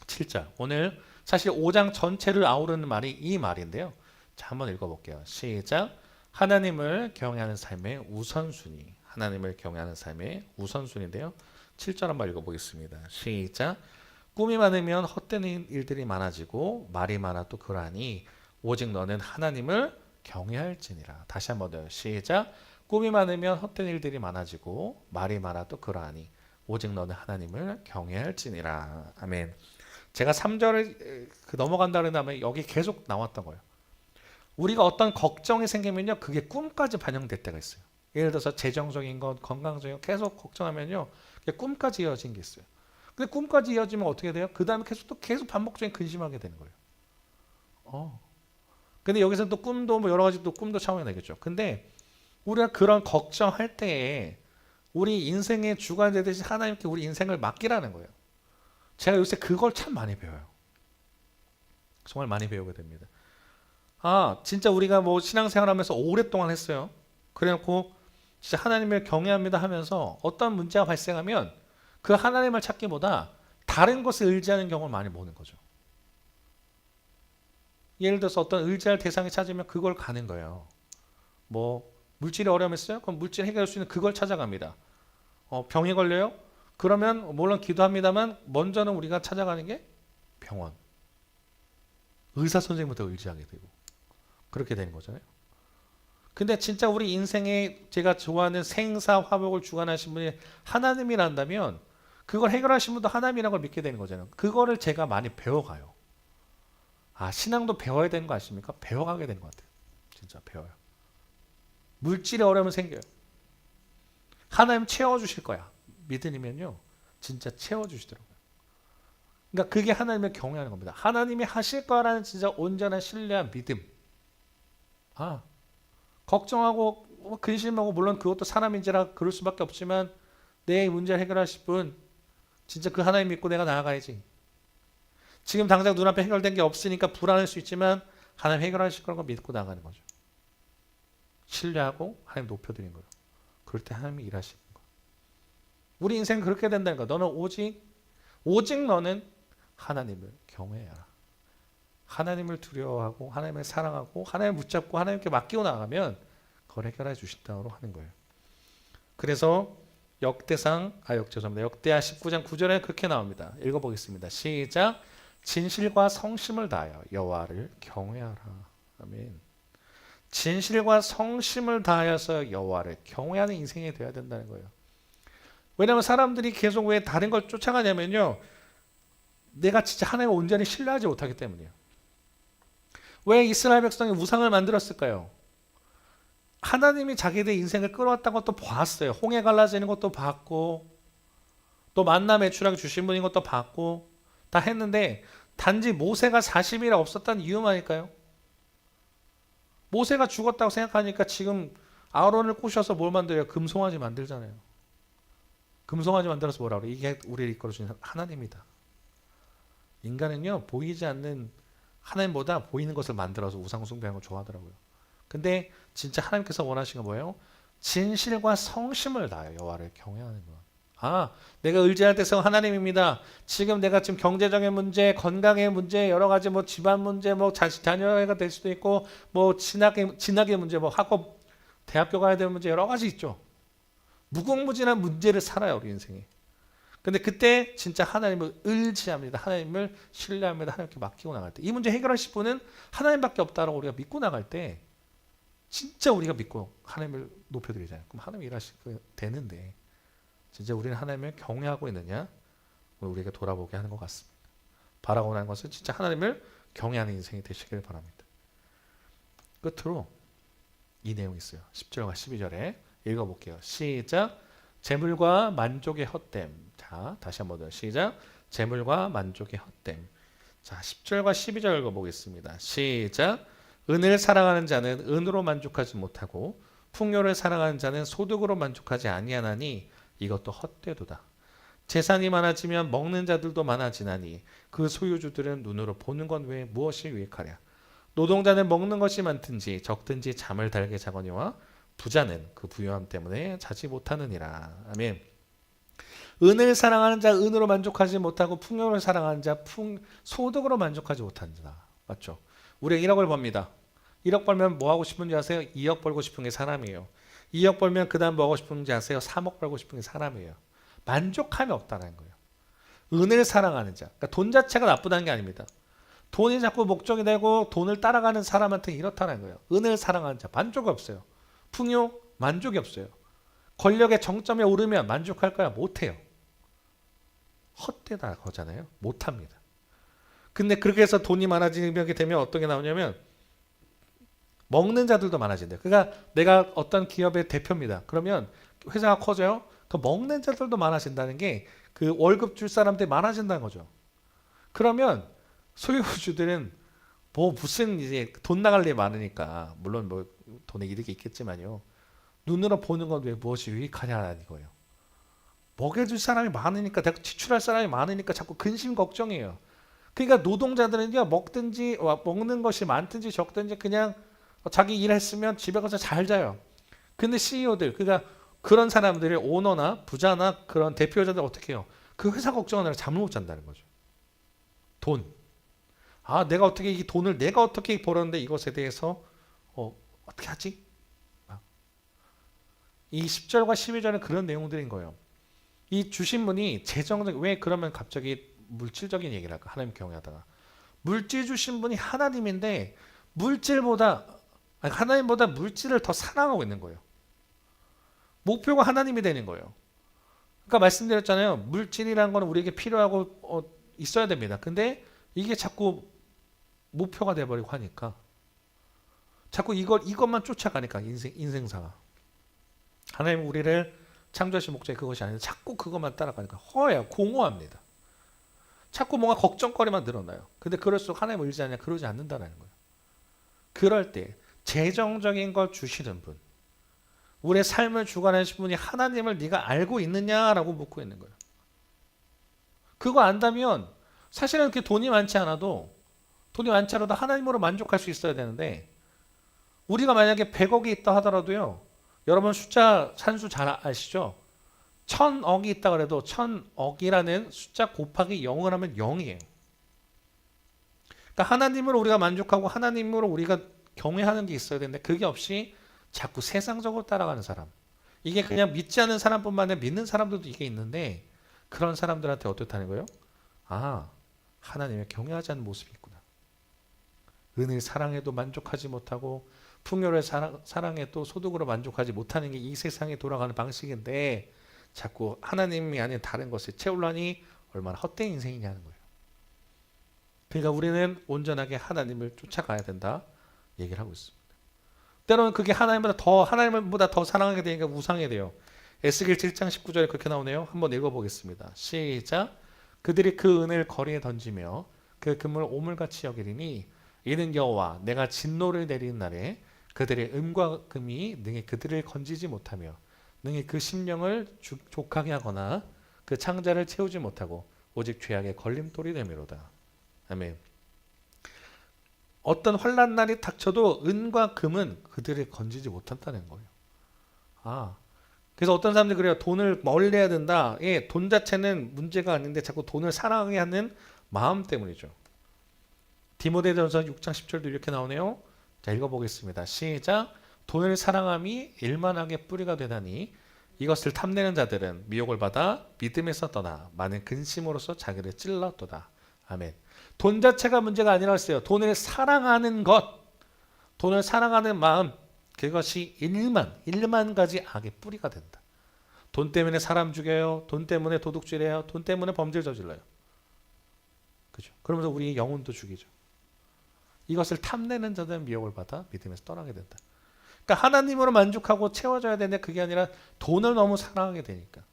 7절. 오늘 사실 5장 전체를 아우르는 말이 이 말인데요. 자, 한번 읽어볼게요. 시작. 하나님을 경외하는 삶의 우선순위. 하나님을 경외하는 삶의 우선순위인데요. 7절 한번 읽어보겠습니다. 시작. 꿈이 많으면 헛된 일들이 많아지고 말이 많아 또 그러하니 오직 너는 하나님을 경외할지니라. 다시 한번 더요. 시작. 꿈이 많으면 헛된 일들이 많아지고 말이 많아 또 그러하니 오직 너는 하나님을 경외할지니라. 아멘. 제가 3절을 넘어간다는 다음에 여기 계속 나왔던 거예요. 우리가 어떤 걱정이 생기면요, 그게 꿈까지 반영될 때가 있어요. 예를 들어서 재정적인 것, 건강적인 것 계속 걱정하면요, 그게 꿈까지 이어진 게 있어요. 근데 꿈까지 이어지면 어떻게 돼요? 그 다음에 계속 반복적인 근심하게 되는 거예요. 근데 여기서 또 꿈도 뭐 여러 가지 또 꿈도 차원이 되겠죠. 근데 우리가 그런 걱정할 때에 우리 인생의 주가 되듯이 하나님께 우리 인생을 맡기라는 거예요. 제가 요새 그걸 참 많이 배워요. 정말 많이 배우게 됩니다. 진짜 우리가 뭐 신앙생활하면서 오랫동안 했어요. 그래놓고 진짜 하나님을 경외합니다 하면서 어떤 문제가 발생하면 그 하나님을 찾기보다 다른 것을 의지하는 경우를 많이 보는 거죠. 예를 들어서 어떤 의지할 대상이 찾으면 그걸 가는 거예요. 뭐 물질이 어려움이 있어요? 그럼 물질 해결할 수 있는 그걸 찾아갑니다. 병이 걸려요? 그러면 물론 기도합니다만 먼저는 우리가 찾아가는 게 병원. 의사 선생님부터 의지하게 되고 그렇게 되는 거잖아요. 근데 진짜 우리 인생에 제가 좋아하는 생사 화복을 주관하신 분이 하나님이란다면 그걸 해결하신 분도 하나님이라는 걸 믿게 되는 거잖아요. 그거를 제가 많이 배워가요. 신앙도 배워야 되는 거 아십니까? 배워가게 되는 것 같아요. 진짜 배워요. 물질의 어려움은 생겨요. 하나님 채워주실 거야. 믿으면요, 진짜 채워주시더라고요. 그러니까 그게 하나님을 경외하는 겁니다. 하나님이 하실 거라는 진짜 온전한 신뢰한 믿음. 걱정하고 근심하고 물론 그것도 사람인지라 그럴 수밖에 없지만 내 문제를 해결하실 분 진짜 그 하나님 믿고 내가 나아가야지. 지금 당장 눈앞에 해결된 게 없으니까 불안할 수 있지만 하나님 해결하실 거라고 믿고 나가는 거죠. 신뢰하고 하나님 높여드리는 거예요. 그럴 때 하나님이 일하시는 거예요. 우리 인생은 그렇게 된다는 거예요. 너는 오직 너는 하나님을 경외해라. 하나님을 두려워하고 하나님을 사랑하고 하나님을 붙잡고 하나님께 맡기고 나가면 그걸 해결해 주신다고 하는 거예요. 그래서 역대하 19장 9절에 그렇게 나옵니다. 읽어보겠습니다. 시작. 진실과 성심을 다하여 여호와를 경외하라. 아멘. 진실과 성심을 다하여서 여호와를 경외하는 인생이 되어야 된다는 거예요. 왜냐하면 사람들이 계속 왜 다른 걸 쫓아가냐면요, 내가 진짜 하나님을 온전히 신뢰하지 못하기 때문이에요. 왜 이스라엘 백성이 우상을 만들었을까요? 하나님이 자기들 인생을 끌어왔다는 것도 봤어요. 홍해 갈라지는 것도 봤고 또 만나 매출하게 주신 분인 것도 봤고 다 했는데 단지 모세가 40일에 없었다는 이유만일까요? 모세가 죽었다고 생각하니까 지금 아론을 꼬셔서 뭘 만들어요? 금송아지 만들잖아요. 금송아지 만들어서 뭐라 그래? 이게 우리를 이끌어주는 하나님이다. 인간은요, 보이지 않는 하나님보다 보이는 것을 만들어서 우상 숭배하는 걸 좋아하더라고요. 근데 진짜 하나님께서 원하시는 건 뭐예요? 진실과 성심을 다하여 여호와를 경외하는 것. 아, 내가 의지할 대상 하나님입니다. 내가 지금 경제적인 문제, 건강의 문제, 여러 가지 뭐 집안 문제, 뭐 자녀가 될 수도 있고, 뭐 진학의 문제, 뭐 학업, 대학교 가야 될 문제 여러 가지 있죠. 무궁무진한 문제를 살아요, 우리 인생에. 근데 그때 진짜 하나님을 의지합니다. 하나님을 신뢰합니다. 하나님께 맡기고 나갈 때. 이 문제 해결하실 분은 하나님밖에 없다라고 우리가 믿고 나갈 때 진짜 우리가 믿고 하나님을 높여드리잖아요. 그럼 하나님 일하시게 되는데 진짜 우리는 하나님을 경외하고 있느냐? 우리가 돌아보게 하는 것 같습니다. 바라고 하는 것은 진짜 하나님을 경외하는 인생이 되시길 바랍니다. 끝으로 이 내용이 있어요. 10절과 12절에 읽어볼게요. 시작. 재물과 만족의 헛됨. 자, 다시 한번 더 시작. 재물과 만족의 헛됨. 자, 10절과 12절 읽어보겠습니다. 시작. 은을 사랑하는 자는 은으로 만족하지 못하고 풍요를 사랑하는 자는 소득으로 만족하지 아니하나니 이것도 헛되도다. 재산이 많아지면 먹는 자들도 많아지나니 그 소유주들은 눈으로 보는 것 외에 무엇이 유익하랴. 노동자는 먹는 것이 많든지 적든지 잠을 달게 자거니와 부자는 그 부유함 때문에 자지 못하느니라. 아멘. 은을 사랑하는 자 은으로 만족하지 못하고 풍요를 사랑하는 자 소득으로 만족하지 못하는 자. 맞죠? 우리가 1억을 법니다. 1억 벌면 뭐 하고 싶은지 아세요? 2억 벌고 싶은 게 사람이에요. 2억 벌면 그 다음 뭐 하고 싶은지 아세요? 3억 벌고 싶은 게 사람이에요. 만족함이 없다는 거예요. 은을 사랑하는 자. 그러니까 돈 자체가 나쁘다는 게 아닙니다. 돈이 자꾸 목적이 되고 돈을 따라가는 사람한테 이렇다는 거예요. 은을 사랑하는 자. 만족이 없어요. 풍요? 만족이 없어요. 권력의 정점에 오르면 만족할까요? 못해요. 헛되다 거잖아요. 못합니다. 근데 그렇게 해서 돈이 많아지게 되면 어떤 게 나오냐면 먹는 자들도 많아진대요. 그러니까 내가 어떤 기업의 대표입니다. 그러면 회사가 커져요. 그 먹는 자들도 많아진다는 게 그 월급 줄 사람들이 많아진다는 거죠. 그러면 소유주들은 뭐 무슨 이제 돈 나갈 일이 많으니까 물론 뭐 돈에 이득이 있겠지만요. 눈으로 보는 건 왜 무엇이 유익하냐는 거예요. 먹여줄 사람이 많으니까 내가 지출할 사람이 많으니까 자꾸 근심 걱정이에요. 그러니까 노동자들은요 먹는 것이 많든지 적든지 그냥 자기 일했으면 집에 가서 잘 자요. 근데 CEO들 그러니까 그런 사람들이 오너나 부자나 그런 대표자들 어떻게 해요? 그 회사 걱정하느라 잠을 못 잔다는 거죠. 돈. 아 내가 어떻게 이 돈을 내가 어떻게 벌었는데 이것에 대해서 어떻게 하지? 이 10절과 12절은 그런 내용들인 거예요. 이 주신 분이 재정적 왜 그러면 갑자기 물질적인 얘기를 할까? 하나님 경외하다가 물질 주신 분이 하나님인데 하나님보다 물질을 더 사랑하고 있는 거예요. 목표가 하나님이 되는 거예요. 그러니까 말씀드렸잖아요. 물질이라는 건 우리에게 필요하고 있어야 됩니다. 근데 이게 자꾸 목표가 돼버리고 하니까 자꾸 이것만 쫓아가니까 인생사가 하나님 우리를 창조하신 목적이 그것이 아니라 자꾸 그것만 따라가니까 허해요. 공허합니다. 자꾸 뭔가 걱정거리만 늘어나요. 근데 그럴수록 하나님 의지하냐 그러지 않는다는 거예요. 그럴 때 재정적인 걸 주시는 분 우리의 삶을 주관하시는 분이 하나님을 네가 알고 있느냐라고 묻고 있는 거예요. 그거 안다면 사실은 그렇게 돈이 많지 않아도 하나님으로 만족할 수 있어야 되는데 우리가 만약에 100억이 있다 하더라도요. 여러분 숫자 산수 잘 아시죠? 1000억이 있다 그래도 1000억이라는 숫자 곱하기 0을 하면 0이에요. 그러니까 하나님으로 우리가 만족하고 하나님으로 우리가 경외하는 게 있어야 되는데 그게 없이 자꾸 세상적으로 따라가는 사람. 이게 그냥 믿지 않는 사람뿐만 아니라 믿는 사람들도 이게 있는데 그런 사람들한테 어떻다는 거예요? 아, 하나님을 경외하지 않는 모습이 있구나. 은을 사랑해도 만족하지 못하고 풍요를 사랑해도 소득으로 만족하지 못하는 게 이 세상에 돌아가는 방식인데 자꾸 하나님이 아닌 다른 것을 채우려니 얼마나 헛된 인생이냐는 거예요. 그러니까 우리는 온전하게 하나님을 쫓아가야 된다 얘기를 하고 있습니다. 때로는 그게 하나님보다 더 사랑하게 되니까 우상이 돼요. 에스겔 7장 19절에 그렇게 나오네요. 한번 읽어보겠습니다. 시작. 그들이 그 은을 거리에 던지며 그 금을 오물같이 여기리니 이는 여호와 내가 진노를 내리는 날에 그들의 은과 금이 능히 그들을 건지지 못하며 능히 그 심령을 족하게 하거나 그 창자를 채우지 못하고 오직 죄악의 걸림돌이 되미로다. 아멘. 어떤 환난 날이 닥쳐도 은과 금은 그들을 건지지 못한다는 거예요. 그래서 어떤 사람들이 그래요. 돈을 멀리해야 된다. 예, 돈 자체는 문제가 아닌데 자꾸 돈을 사랑하게 하는 마음 때문이죠. 디모데전서 6장 10절도 이렇게 나오네요. 자, 읽어보겠습니다. 시작. 돈을 사랑함이 일만하게 뿌리가 되다니 이것을 탐내는 자들은 미혹을 받아 믿음에서 떠나 많은 근심으로써 자기를 찔렀도다. 아멘. 돈 자체가 문제가 아니라 했어요. 돈을 사랑하는 것, 돈을 사랑하는 마음, 그것이 일만 가지 악의 뿌리가 된다. 돈 때문에 사람 죽여요. 돈 때문에 도둑질해요. 돈 때문에 범죄를 저질러요. 그죠? 그러면서 우리 영혼도 죽이죠. 이것을 탐내는 자들은 미혹을 받아 믿음에서 떠나게 된다. 그러니까 하나님으로 만족하고 채워져야 되는데 그게 아니라 돈을 너무 사랑하게 되니까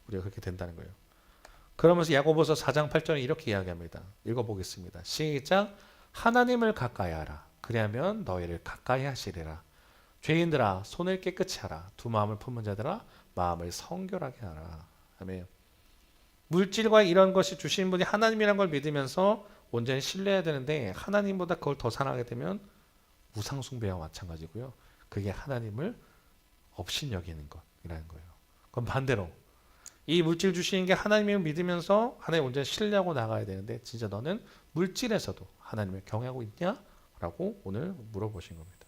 우리가 그렇게 된다는 거예요. 그러면서 야고보서 4장 8절에 이렇게 이야기합니다. 읽어보겠습니다. 시작. 하나님을 가까이 하라. 그리하면 너희를 가까이 하시리라. 죄인들아 손을 깨끗이 하라. 두 마음을 품은 자들아 마음을 성결하게 하라. 아멘. 물질과 이런 것이 주신 분이 하나님이란 걸 믿으면서 온전히 신뢰해야 되는데 하나님보다 그걸 더 사랑하게 되면 우상숭배와 마찬가지고요. 그게 하나님을 업신여기는 것이라는 거예요. 그럼 반대로 이 물질 주시는 게 하나님을 믿으면서 하나님 온전히 신뢰하고 나가야 되는데 진짜 너는 물질에서도 하나님을 경외하고 있냐? 라고 오늘 물어보신 겁니다.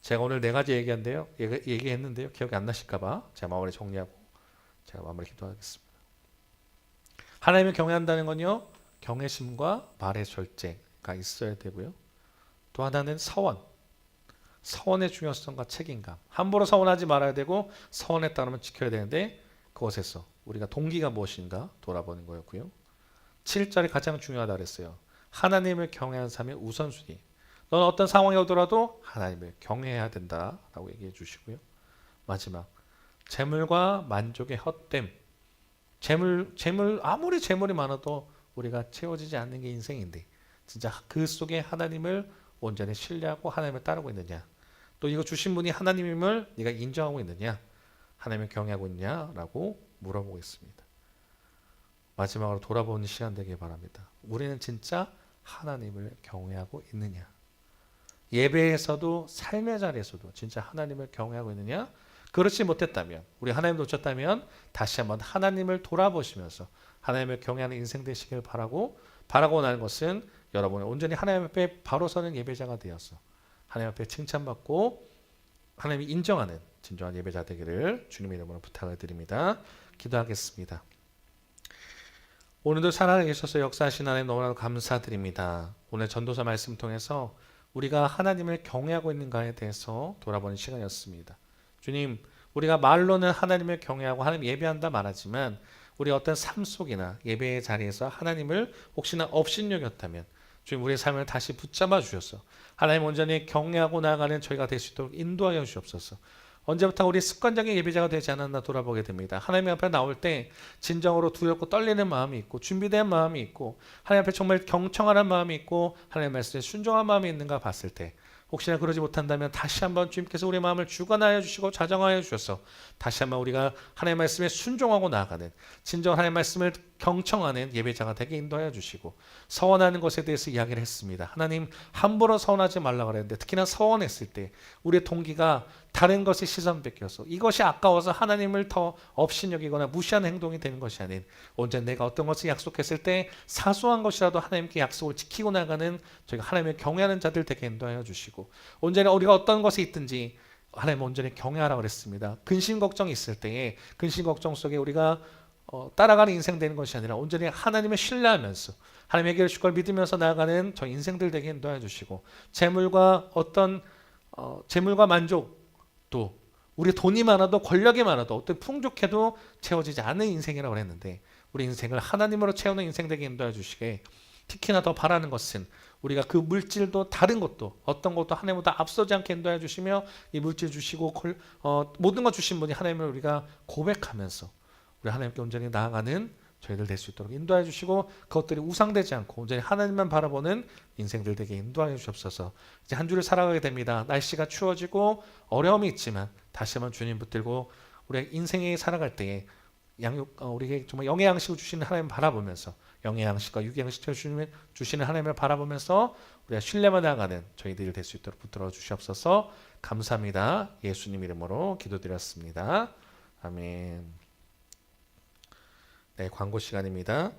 제가 오늘 4가지 얘기했는데요. 기억이 안 나실까봐 제가 마무리 정리하고 제가 마무리 기도하겠습니다. 하나님을 경외한다는 건요. 경외심과 말의 절제가 있어야 되고요. 또 하나는 서원의 중요성과 책임감. 함부로 서원하지 말아야 되고 서원에 따르면 지켜야 되는데 그것에서 우리가 동기가 무엇인가 돌아보는 거였고요. 7절이 가장 중요하다고 그랬어요. 하나님을 경외하는 삶의 우선순위. 너는 어떤 상황이 오더라도 하나님을 경외해야 된다라고 얘기해 주시고요. 마지막 재물과 만족의 헛됨. 재물 아무리 재물이 많아도 우리가 채워지지 않는 게 인생인데 진짜 그 속에 하나님을 온전히 신뢰하고 하나님을 따르고 있느냐. 또 이거 주신 분이 하나님임을 네가 인정하고 있느냐. 하나님을 경외하고 있냐라고 물어보겠습니다. 마지막으로 돌아보는 시간 되길 바랍니다. 우리는 진짜 하나님을 경외하고 있느냐. 예배에서도 삶의 자리에서도 진짜 하나님을 경외하고 있느냐. 그렇지 못했다면 우리 하나님 놓쳤다면 다시 한번 하나님을 돌아보시면서 하나님을 경외하는 인생 되시길 바라고 나는 것은 여러분이 온전히 하나님 앞에 바로 서는 예배자가 되어서 하나님 앞에 칭찬받고 하나님이 인정하는 진정한 예배자 되기를 주님의 이름으로 부탁을 드립니다. 기도하겠습니다. 오늘도 살아계셔서 역사하신 하나님 너무나도 감사드립니다. 오늘 전도서 말씀 통해서 우리가 하나님을 경외하고 있는가에 대해서 돌아보는 시간이었습니다. 주님, 우리가 말로는 하나님을 경외하고 하나님 예배한다 말하지만 우리 어떤 삶 속이나 예배의 자리에서 하나님을 혹시나 업신여겼다면 주님 우리의 삶을 다시 붙잡아 주셔서 하나님 온전히 경외하고 나아가는 저희가 될 수 있도록 인도하여 주옵소서. 언제부터 우리 습관적인 예배자가 되지 않았나 돌아보게 됩니다. 하나님 앞에 나올 때 진정으로 두렵고 떨리는 마음이 있고 준비된 마음이 있고 하나님 앞에 정말 경청하는 마음이 있고 하나님의 말씀에 순종한 마음이 있는가 봤을 때 혹시나 그러지 못한다면 다시 한번 주님께서 우리의 마음을 주관하여 주시고 자정하여 주셔서 다시 한번 우리가 하나님의 말씀에 순종하고 나아가는 진정 하나님의 말씀을 경청하는 예배자가 되게 인도하여 주시고 서원하는 것에 대해서 이야기를 했습니다. 하나님 함부로 서원하지 말라고 그랬는데 특히나 서원했을 때 우리의 동기가 다른 것에 시선 뺏겨서 이것이 아까워서 하나님을 더 업신여기거나 무시하는 행동이 되는 것이 아닌 언제 내가 어떤 것을 약속했을 때 사소한 것이라도 하나님께 약속을 지키고 나가는 저희가 하나님을 경외하는 자들 되게 인도하여 주시고 언제나 우리가 어떤 것이 있든지 하나님 온전히 경외하라고 그랬습니다. 근심 걱정이 있을 때에 근심 걱정 속에 우리가 따라가는 인생 되는 것이 아니라 온전히 하나님을 신뢰하면서 하나님의 해결해 줄 걸 믿으면서 나아가는 저 인생들 되게 인도해 주시고 재물과 재물과 만족도 우리 돈이 많아도 권력이 많아도 어떤 풍족해도 채워지지 않는 인생이라고 했는데 우리 인생을 하나님으로 채우는 인생 되게 인도해 주시게 특히나 더 바라는 것은 우리가 그 물질도 다른 것도 어떤 것도 하나님보다 앞서지 않게 인도해 주시며 이 물질 주시고 모든 것 주신 분이 하나님을 우리가 고백하면서 우리 하나님께 온전히 나아가는 저희들 될 수 있도록 인도해 주시고 그것들이 우상되지 않고 온전히 하나님만 바라보는 인생들 되게 인도하여 주옵소서. 이제 한 주를 살아가게 됩니다. 날씨가 추워지고 어려움이 있지만 다시 한번 주님 붙들고 우리 인생에 살아갈 때에 우리에게 정말 영의 양식을 주시는 하나님 바라보면서 영의 양식과 육의 양식을 주시는 하나님을 바라보면서 우리가 신뢰만 나가는 저희들이 될 수 있도록 붙들어 주시옵소서. 감사합니다. 예수님 이름으로 기도드렸습니다. 아멘. 네, 광고 시간입니다.